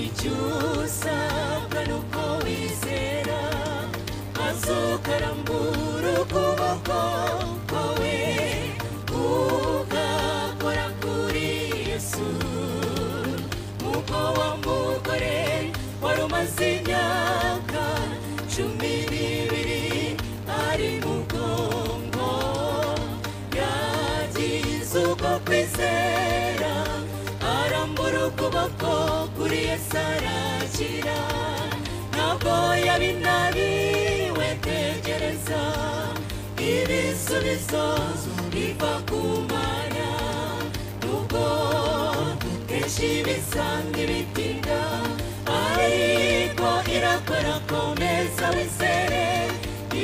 icyusabwa nuko wizera azukarambura ukuboko kwawe ugakora kuri Yesu nk'uko wa mugore wari umaze imyaka 12 ari mu bwongo yagize uko kwizera arambura ukuboko kuri Yesu arakira ntabwo yabinaniwe tegereza ibisubizo biva ku Mana nubwo kenshi bisa nk'ibitinda ariko irakora komeza wizere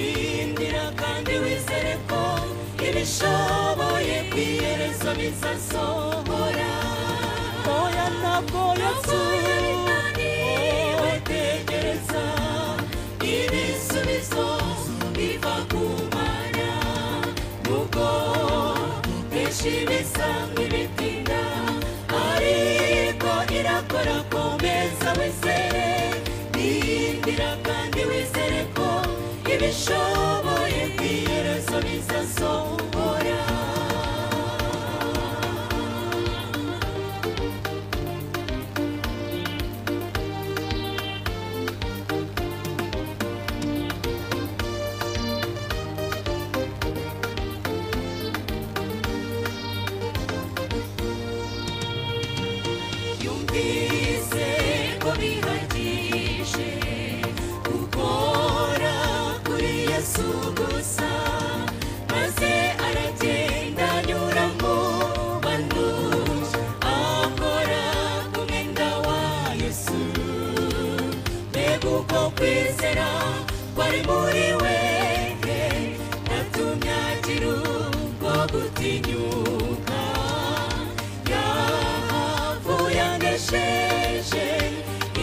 indira kandi wizere ko ibishoboye kwiherezo bizasohora oya ntabwo yabinaniwe tegereza ibisubizo biva ku Mana nubwo kenshi bisa nk'ibitinda ariko irakora komeza wizere indira kandi wizere ko ibishoboye kwiherezo bizasohora yumvise ko bihagije gukora kuri Yesu gusa maze aragenda anyura mu bantu akora ku mwenda wa Yesu mbega uko kwizera kwari muri we yatumye agira ubwo gutinyuka yavuyanesheje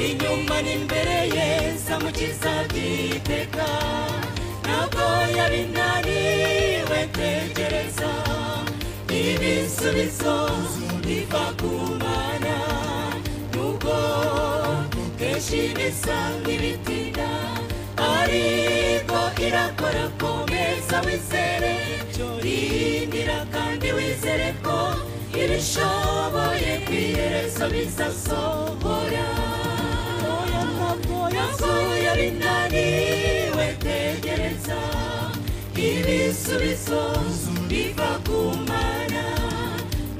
inyuma n'imbere ye zamukiza byiteka ntabwo yabinaniwe tegereza ibisubizo biva ku Mana nubwo kenshi bisa nk'ibitinda ariko irakora komeza wizere indira kandi wizere ko ibishoboye kwiherezo bizasohora oya ntabwo yabinaniwe tegereza ibisubizo biva ku Mana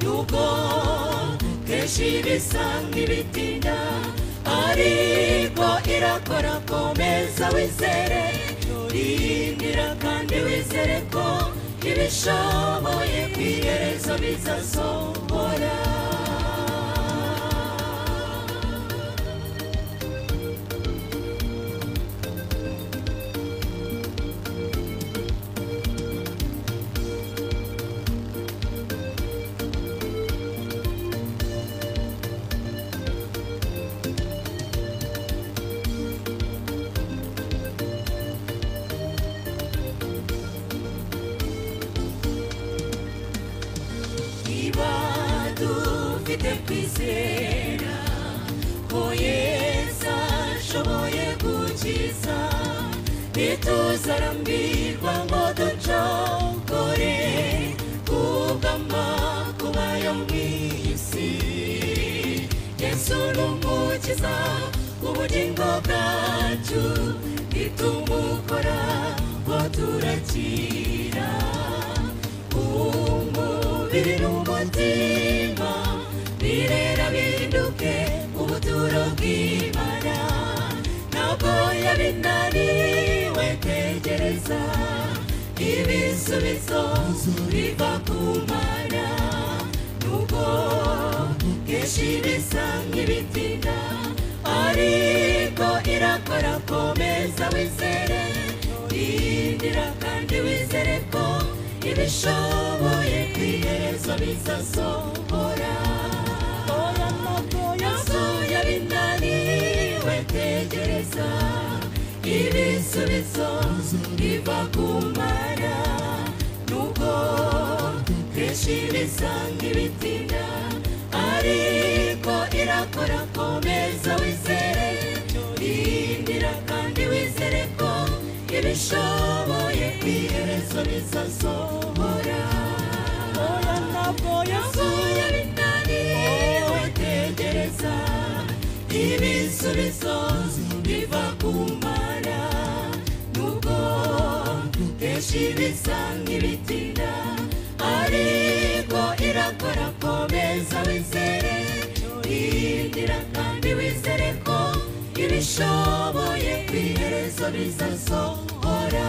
nubwo kenshi bisa nk'ibitinda ariko irakora komeza wizere indira kandi wizere ko ibishoboye kwiherezo bizasohora dufite kwizera ko Yesu ashoboye gukiza ntituzarambirwa ngo ducogore kubw'amakuba yo mw'isi Yesu n'umukiza w'ubugingo bwacu nitumukora ngo turakira umubiri n'umutima birera bihinduke ubuturo bw'Imana ntabwo yabinaniwe tegereza ibisubizo biva ku Mana nubwo kenshi bisa nk'ibitinda ariko irakora komeza wizere indira kandi wizere ko ibishoboye kwiherezo bizasohora oya ntabwo yabinaniwe tegereza ibisubizo biva ku Mana nubwo kenshi bisa nk'ibitinda ariko irakora komeza wizere ibishoboye iherezo rizasohora ntabwo binaniwe tegereza ibisubizo biva ku Mana nubwo kenshi bisa nk'ibitinda ariko irakora komeza wizere irindira kandi wizere ko ibishoboye iherezo rizasohora